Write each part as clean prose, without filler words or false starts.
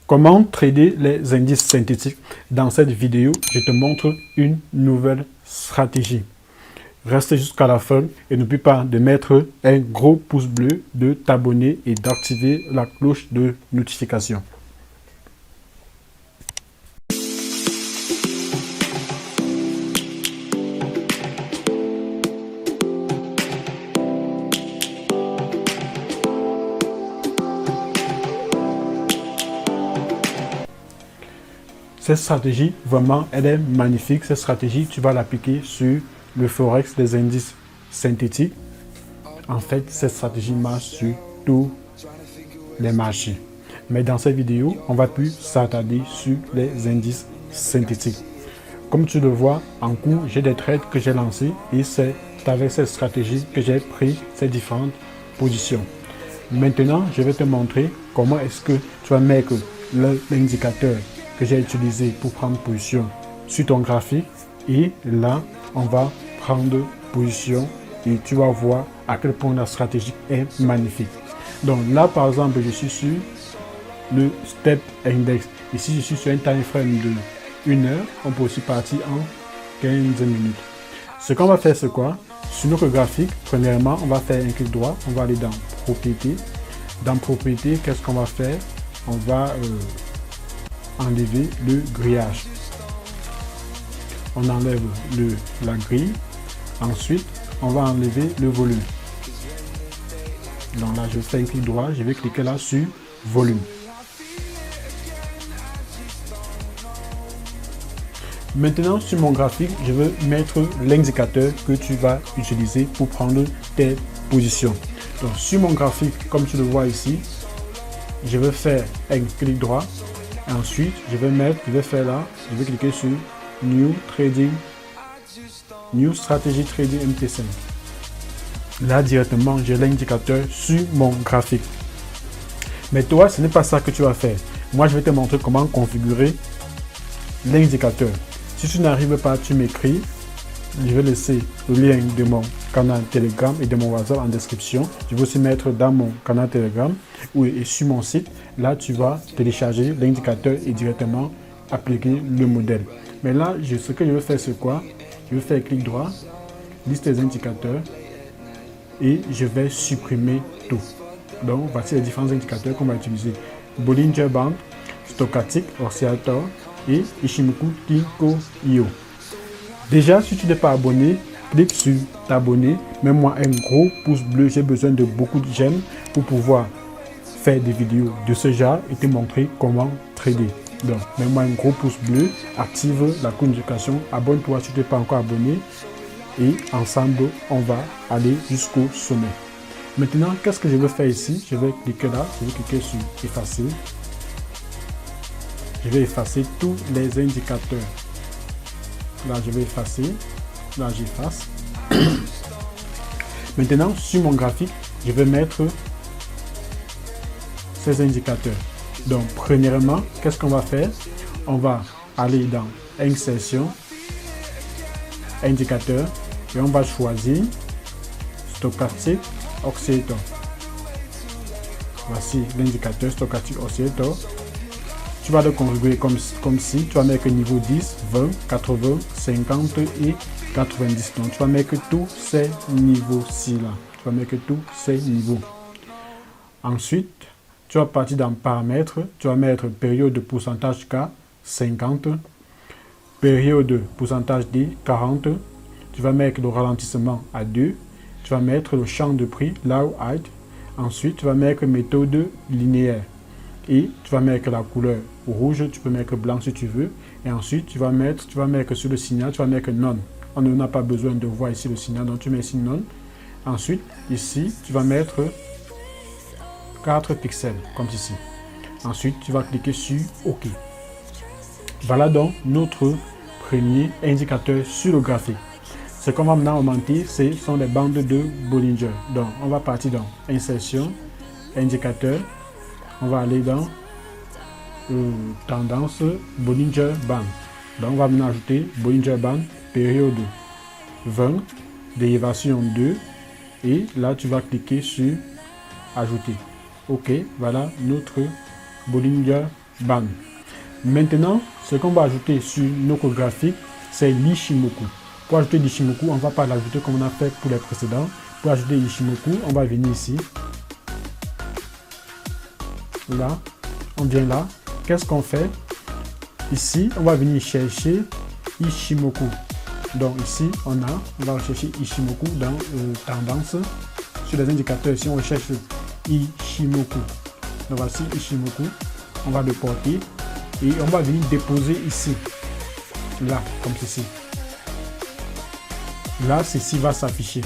Comment trader les indices synthétiques? Dans cette vidéo, je te montre une nouvelle stratégie. Reste jusqu'à la fin et n'oublie pas de mettre un gros pouce bleu, de t'abonner et d'activer la cloche de notification. Cette stratégie, vraiment, elle est magnifique. Cette stratégie, tu vas l'appliquer sur le Forex, les indices synthétiques. En fait, cette stratégie marche sur tous les marchés. Mais dans cette vidéo, on va plus s'attarder sur les indices synthétiques. Comme tu le vois, en cours, j'ai des trades que j'ai lancés et c'est avec cette stratégie que j'ai pris ces différentes positions. Maintenant, je vais te montrer comment est-ce que tu vas mettre l'indicateur que j'ai utilisé pour prendre position sur ton graphique. Et là, on va prendre position et tu vas voir à quel point la stratégie est magnifique. Donc là, par exemple, je suis sur le Step Index. Ici, je suis sur un time frame de 1 heure. On peut aussi partir en 15 minutes. Ce qu'on va faire, c'est quoi? Sur notre graphique, premièrement, on va faire un clic droit. On va aller dans Propriétés. Dans Propriétés, qu'est-ce qu'on va faire? On va enlever le grillage. On enlève la grille. Ensuite, on va enlever le volume. Donc là, je fais un clic droit. Je vais cliquer là sur volume. Maintenant, sur mon graphique, je veux mettre l'indicateur que tu vas utiliser pour prendre tes positions. Donc, sur mon graphique, comme tu le vois ici, je vais faire un clic droit. Ensuite, je vais faire là, je vais cliquer sur New Strategy Trading MT5. Là, directement, j'ai l'indicateur sur mon graphique. Mais toi, ce n'est pas ça que tu vas faire. Moi, je vais te montrer comment configurer l'indicateur. Si tu n'arrives pas, tu m'écris. Je vais laisser le lien de mon canal Telegram et de mon WhatsApp en description. Je vais aussi mettre dans mon canal Telegram et sur mon site. Là, tu vas télécharger l'indicateur et directement appliquer le modèle. Mais là, ce que je vais faire, c'est quoi? Je vais faire clic droit, liste des indicateurs et je vais supprimer tout. Donc, voici les différents indicateurs qu'on va utiliser. Bollinger Band, Stochastic, Oscillator et Ichimoku Kinko Io. Déjà, si tu n'es pas abonné, clique sur t'abonner, mets-moi un gros pouce bleu, j'ai besoin de beaucoup de j'aime pour pouvoir faire des vidéos de ce genre et te montrer comment trader. Donc, mets-moi un gros pouce bleu, active la cloche de notification, abonne-toi si tu n'es pas encore abonné et ensemble, on va aller jusqu'au sommet. Maintenant, qu'est-ce que je vais faire ici? Je vais cliquer là, je vais cliquer sur effacer. Je vais effacer tous les indicateurs. Là, je vais effacer. Là, j'efface. Maintenant, sur mon graphique, je vais mettre ces indicateurs. Donc, premièrement, qu'est-ce qu'on va faire? On va aller dans Insertion, Indicateur, et on va choisir Stochastic Oscillator. Voici l'indicateur Stochastic Oscillator. Tu vas le configurer comme si tu vas mettre niveau 10, 20, 80, 50 et 90. Donc, tu vas mettre tous ces niveaux-ci là. Tu vas mettre tous ces niveaux. Ensuite, tu vas partir dans Paramètres. Tu vas mettre période de pourcentage K, 50. Période pourcentage D, 40. Tu vas mettre le ralentissement à 2. Tu vas mettre le champ de prix, Low Height. Ensuite, tu vas mettre méthode linéaire. Et tu vas mettre la couleur rouge, tu peux mettre blanc si tu veux. Et ensuite, tu vas mettre sur le signal, tu vas mettre non. On n'a pas besoin de voir ici le signal, donc tu mets ici non. Ensuite, ici, tu vas mettre 4 pixels, comme ici. Ensuite, tu vas cliquer sur OK. Voilà donc notre premier indicateur sur le graphique. Ce qu'on va maintenant augmenter, ce sont les bandes de Bollinger. Donc, on va partir dans Insertion, Indicateur. On va aller dans Tendance Bollinger Band. Donc, on va maintenant ajouter Bollinger Band, période 20, dérivation 2. Et là, tu vas cliquer sur Ajouter. OK, voilà notre Bollinger ban. Maintenant, ce qu'on va ajouter sur notre graphique, c'est l'Ishimoku. Pour ajouter l'Ishimoku, on ne va pas l'ajouter comme on a fait pour les précédents. Pour ajouter l'Ishimoku, on va venir ici. Là, on vient là. Qu'est-ce qu'on fait? Ici, on va venir chercher Ishimoku. Donc ici, on va rechercher Ishimoku dans tendance. Sur les indicateurs, si on recherche Ishimoku. Donc voici Ishimoku. On va le porter et on va venir déposer ici. Là, comme ceci. Là, ceci va s'afficher.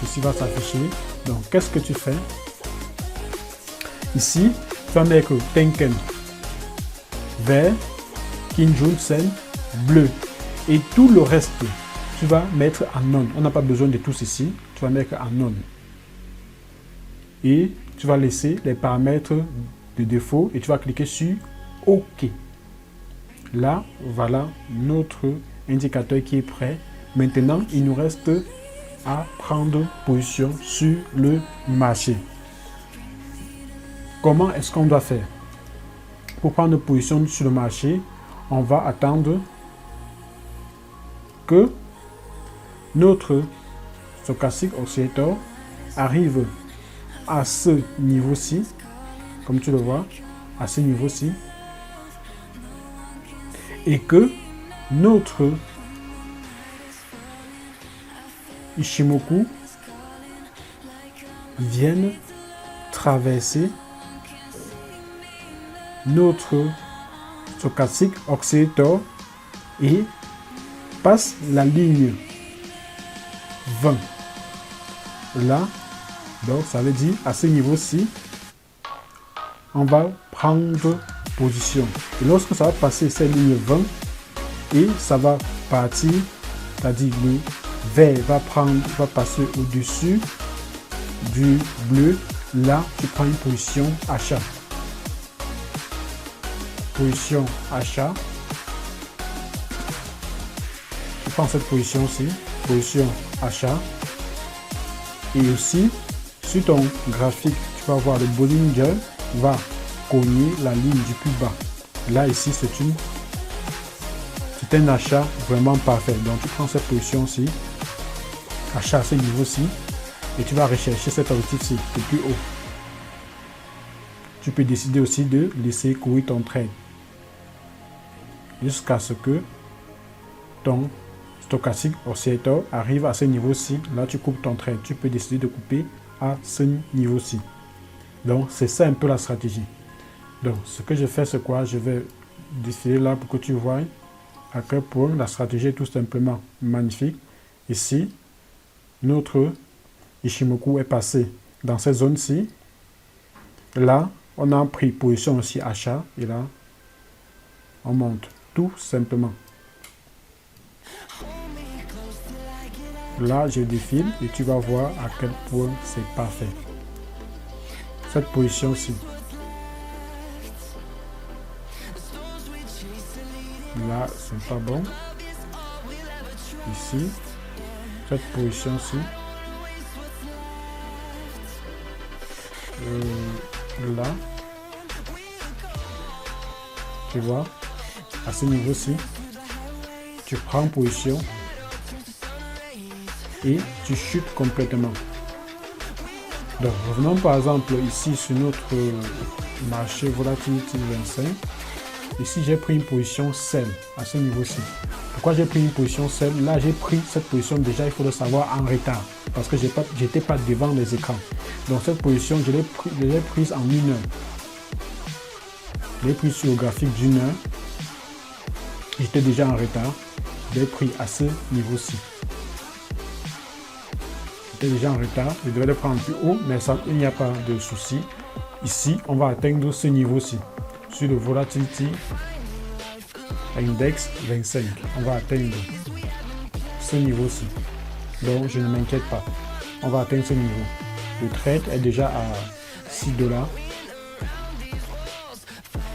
Ceci va s'afficher. Donc, qu'est-ce que tu fais? Ici, tu vas mettre Tenken vert, Kinjunsen bleu. Et tout le reste, tu vas mettre en on. On n'a pas besoin de tout ceci. Tu vas mettre en on. Et tu vas laisser les paramètres de défaut et tu vas cliquer sur OK. Là, voilà notre indicateur qui est prêt. Maintenant, il nous reste à prendre position sur le marché. Comment est-ce qu'on doit faire? Pour prendre position sur le marché, on va attendre que notre stochastic oscillator arrive à ce niveau-ci, comme tu le vois, à ce niveau-ci, et que notre Ishimoku vienne traverser notre stochastic oscillator et passe la ligne 20. Là, donc ça veut dire à ce niveau-ci, on va prendre position. Et lorsque ça va passer cette ligne 20 et ça va partir, c'est-à-dire le vert va passer au-dessus du bleu, là tu prends une position achat. Position achat. Tu prends cette position-ci, position achat. Et aussi, sur ton graphique, tu vas voir le Bollinger va cogner la ligne du plus bas. Là, ici, c'est un achat vraiment parfait. Donc, tu prends cette position-ci, achat à ce niveau-ci, et tu vas rechercher cet objectif-ci, le plus haut. Tu peux décider aussi de laisser courir ton trade jusqu'à ce que ton stochastic oscillator arrive à ce niveau-ci. Là, tu coupes ton trade. Tu peux décider de couper à ce niveau-ci. Donc, c'est ça un peu la stratégie. Donc, ce que je fais, c'est quoi? Je vais décider là pour que tu vois à quel point la stratégie est tout simplement magnifique. Ici, notre Ishimoku est passé dans cette zone-ci. Là, on a pris position aussi achat. Et là, on monte tout simplement. Là, je défile et tu vas voir à quel point c'est parfait. Cette position-ci. Là, c'est pas bon. Ici, cette position-ci. Là, tu vois, à ce niveau-ci, tu prends position et tu chutes complètement. Donc, revenons par exemple ici sur notre marché volatility 25. Ici, j'ai pris une position sell à ce niveau-ci. Pourquoi j'ai pris une position sell? Là, j'ai pris cette position déjà, il faut le savoir, en retard. Parce que je n'étais pas devant les écrans. Donc, cette position, je l'ai prise en 1 heure. Je l'ai prise sur le graphique d'une heure. J'étais déjà en retard. Je l'ai pris à ce niveau-ci. J'étais déjà en retard. Je devais le prendre plus haut, mais ça, il n'y a pas de souci. Ici, on va atteindre ce niveau-ci. Sur le Volatility Index 25. On va atteindre ce niveau-ci. Donc, je ne m'inquiète pas. On va atteindre ce niveau. Le trade est déjà à 6 $.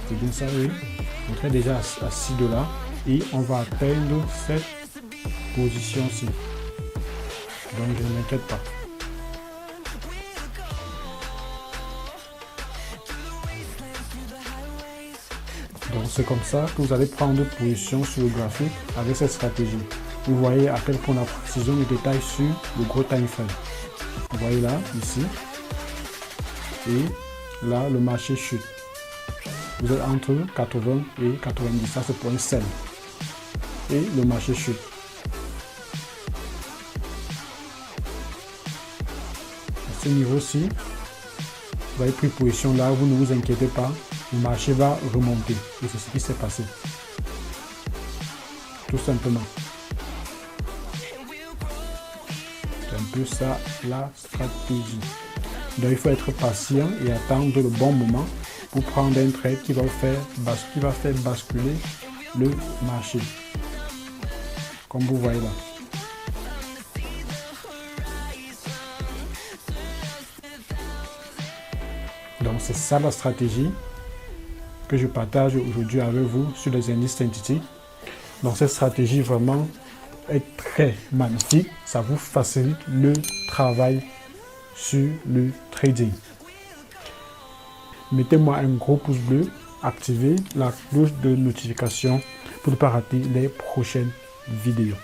C'est bien ça, oui. Le trade est déjà à 6 $. Et on va atteindre cette position-ci. Donc, je ne m'inquiète pas. Donc c'est comme ça que vous allez prendre position sur le graphique avec cette stratégie. Vous voyez à quel point la précision de détail sur le gros time frame. Vous voyez là, ici. Et là, le marché chute. Vous êtes entre 80 et 90. Ça, c'est pour un sell. Et le marché chute. À ce niveau-ci, vous avez pris position là, vous ne vous inquiétez pas. Le marché va remonter. Et c'est ce qui s'est passé. Tout simplement. C'est un peu ça la stratégie. Donc il faut être patient et attendre le bon moment pour prendre un trade qui va faire basculer le marché. Comme vous voyez là. Donc c'est ça la stratégie que je partage aujourd'hui avec vous sur les indices synthétiques. Donc cette stratégie vraiment est très magnifique. Ça vous facilite le travail sur le trading. Mettez-moi un gros pouce bleu, activez la cloche de notification pour ne pas rater les prochaines vidéos.